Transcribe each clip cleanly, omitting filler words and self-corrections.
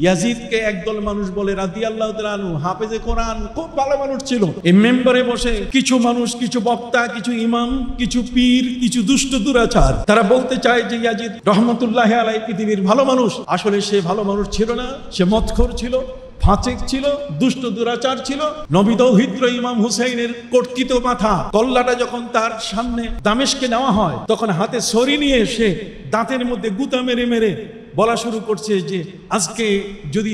ইয়াজিদকে একদল মানুষ বলে রাদিয়াল্লাহু তাআলা আনহু, হাফেজে কোরআন, খুব ভালো মানুষ ছিল। এই মেম্বারে বসে কিছু মানুষ, কিছু বক্তা, কিছু ইমাম, কিছু পীর, কিছু দুষ্ট দুরাচার, তারা বলতে চায় যে ইয়াজিদ রহমতুল্লাহি আলাইহি পৃথিবীর ভালো মানুষ। আসলে সে ভালো মানুষ ছিল না, সে মদখোর ছিল, ফাঁচেক ছিল, দুষ্ট দুরাচার ছিল। নবী দৌহিত্র ইমাম হুসাইনের কর্তৃত মাথা কল্লাটা যখন তার সামনে দামেস্কে নেওয়া হয়, তখন হাতে ছড়ি নিয়ে সে দাঁতের মধ্যে গুতা মেরে মেরে বলা শুরু করছে যে আজকে যদি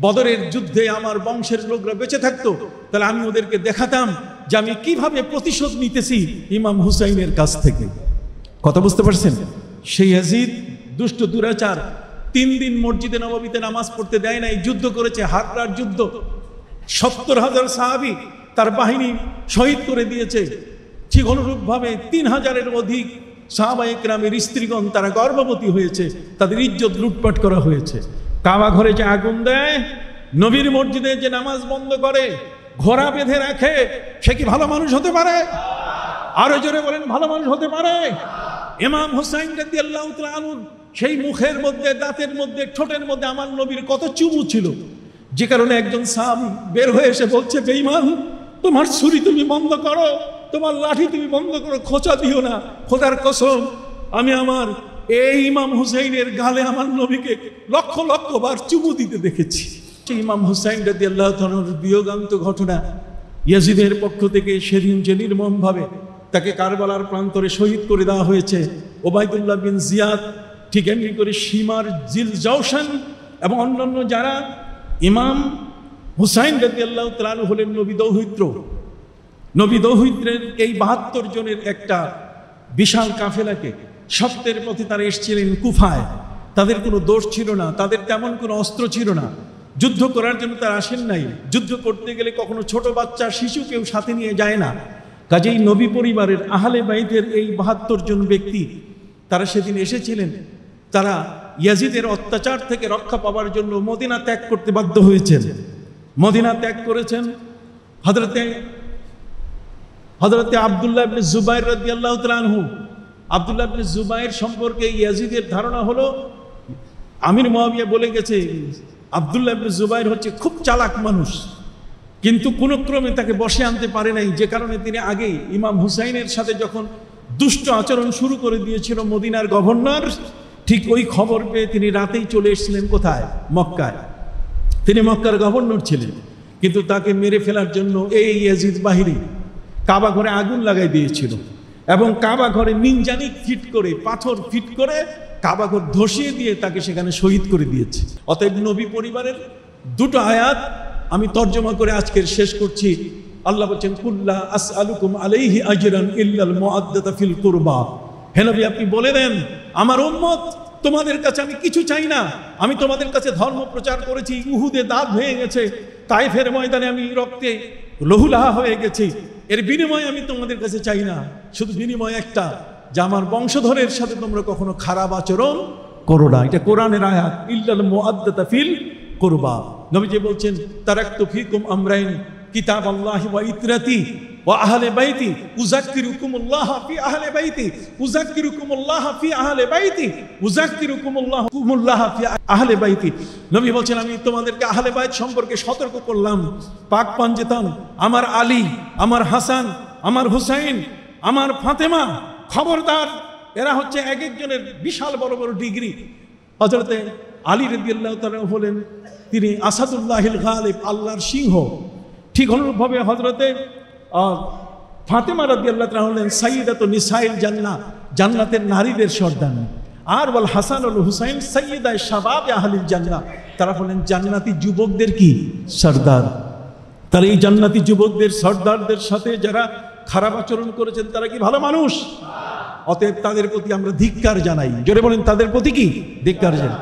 বদরের যুদ্ধে আমার বংশের লোকরা বেঁচে থাকতো, তাহলে আমি ওদেরকে দেখাতাম যে আমি কিভাবে প্রতিশোধ নিতেছি ইমাম হুসাইনের কাছ থেকে। কথা বুঝতে পারছেন? সেই ইয়াজিদ দুষ্ট দুরাচার 3 দিন মসজিদে নববীতে নামাজ পড়তে দেয় নাই, যুদ্ধ করেছে, হাররার যুদ্ধ। 70,000 সাহাবী তার বাহিনী শহীদ করে দিয়েছে। ঠিক অনুরূপভাবে 3,000-এর অধিক সাহাবায়ে কেরামের স্ত্রীগণ তারা গর্ভবতী হয়েছে, তাদের ইজ্জত লুটপাট করা হয়েছে। কাবা ঘরে যে আগুন দেয়, নবীর মসজিদে যে নামাজ বন্ধ করে, ঘোড়া বেঁধে রাখে, সে কি ভালো মানুষ হতে পারে? আরো জোরে বলেন, ভালো মানুষ হতে পারে? ইমাম হুসাইন রাদিয়াল্লাহু তাআলা আনহু সেই মুখের মধ্যে, দাঁতের মধ্যে, ঠোঁটের মধ্যে আমার নবীর কত চুমু ছিল, যে কারণে একজন সাহাবী বের হয়ে এসে বলছে, বেঈমান, তোমার ছুরি তুমি বন্ধ করো, তোমার লাঠি তুমি বন্ধ করো, খোঁচা দিও না। খোদার কসম, আমি আমার এই ইমাম হুসাইনের গালে আমার নবীকে লক্ষ লক্ষ বার চুমু দিতে দেখেছি। সেই ইমাম হুসাইন রাদিয়াল্লাহু তাআলা আনহুর বিয়োগান্ত ঘটনা, ইয়াজিদের পক্ষ থেকে সেদিন যে নির্মমভাবে তাকে কারবালার প্রান্তরে শহীদ করে দেওয়া হয়েছে। ওবায়দুল্লাহ বিন জিয়াদ, ঠিক এমনি করে শিমার জিল জাওশান এবং অন্যান্য যারা, ইমাম হুসাইন রাদিয়াল্লাহু তাআলা আনহু হলেন নবী দৌহিত্র। নবী দৌহিত্রের এই 72 জনের একটা বিশাল কাফেলাকে সত্যের পথে তারা এসেছিলেন কুফায়। তাদের কোনো দোষ ছিল না, তাদের তেমন কোনো অস্ত্র ছিল না, যুদ্ধ করার জন্য তারা আসেন নাই। যুদ্ধ করতে গেলে কখনো ছোট বাচ্চা, শিশু কেউ সাথে নিয়ে যায় না। কাজেই নবী পরিবারের আহলে বাইতের এই 72 জন ব্যক্তি তারা সেদিন এসেছিলেন। তারা ইয়াজিদের অত্যাচার থেকে রক্ষা পাওয়ার জন্য মদিনা ত্যাগ করতে বাধ্য হয়েছেন। মদিনা ত্যাগ করেছেন হযরতে আব্দুল্লাহ ইবনে জুবাইর রাদিয়াল্লাহু তাআলা আনহু। আব্দুল্লাহ ইবনে জুবাইর সম্পর্কে ইয়াজিদের ধারণা হলো, আমির মুয়াবিয়া বলে গেছে, আব্দুল্লাহ ইবনে জুবাইর হচ্ছে খুব চালাক মানুষ, কিন্তু কোনো ক্রমে তাকে বশে আনতে পারে নাই, যে কারণে তিনি আগেই ইমাম হুসাইনের সাথে যখন দুষ্ট আচরণ শুরু করে দিয়েছিল মদিনার গভর্নর, ঠিক ওই খবর পেয়ে তিনি রাতেই চলে এসেছিলেন কোথায়? মক্কায়। তিনি মক্কার গভর্নর ছিলেন, কিন্তু তাকে মেরে ফেলার জন্য এই ইয়াজিদ বাহিনী কাবা ঘরে আগুন লাগাই দিয়েছিল এবং কাবা ঘরে মিনজানিক ফিট করে, পাথর ফিট করে কাবা ঘর ধসিয়ে দিয়ে তাকে সেখানে শহীদ করে দিয়েছে। অতএব নবী পরিবারের 2টো আয়াত আমি তর্জমা করে আজকের শেষ করছি। আল্লাহ বলছেন, কুল্লা আসআলুকুম আলাইহি আজরান ইল্লাল মুআদ্দাতা ফিল কুরবা। হে নবী, আপনি বলে দেন, আমার উম্মত, তোমাদের কাছে আমি কিছু চাই না। আমি তোমাদের কাছে ধর্ম প্রচার করেছি, উহুদে দাঁত ভেঙে গেছে, তায়েফের ময়দানে আমি রক্তে লহুলাহা হয়ে গেছি। এর বিনিময়ে আমি তোমাদের কাছে চাই না, শুধু বিনিময় একটা, যে আমার বংশধরের সাথে তোমরা কখনো খারাপ আচরণ করো না। এটা কোরআনের আয়াত, ইল্লাল মুআদ্দাতা ফিল কুরবা। নবীজি বলছেন, তারাকতু ফিকুম আমরাইন, কিতাবাল্লাহি ওয়া ইতরাতি ওয়া আহলে বাইতি, উযাক্কিরুকুমুল্লাহ ফি আহলে বাইতি, উযাক্কিরুকুমুল্লাহ ফি আহলে বাইতি, উযাক্কিরুকুমুল্লাহ ফি আহলে বাইতি। নবী বলছেন, আমি তোমাদেরকে আহলে বাইত সম্পর্কে সতর্ক করলাম। পাক পাঞ্জেতান, আমার আলী, আমার হাসান, আমার হুসাইন, আমার ফাতেমা, খবরদার, এরা হচ্ছে এক একজনের বিশাল বড় বড় ডিগ্রি। হযরতে আলী রাদিয়াল্লাহু তাআলা হলেন তিনি আসাদুল্লাহিল গালিব, আল্লাহর সিংহ। ঠিক অনুরূপভাবে হযরতে ফাতেমা রাদিয়াল্লাহু তাআলা হলেন সাইয়্যিদাতু নিসাইল জান্নাহ, জান্নাতের নারীদের সর্দার। আর ওয়াল হাসান ওয়াল হুসাইন সাইয়্যিদা শাবাব আহলিল জান্নাহ, তারা হলেন জান্নাতি যুবকদের কি সর্দার। তারা এই জান্নাতি যুবকদের সর্দারদের সাথে যারা খারাপ আচরণ করেছেন, তারা কি ভালো মানুষ? অতএব তাদের প্রতি আমরা ধিক্কার জানাই। জোরে বলেন, তাদের প্রতি কি ধিক্কার জানাই।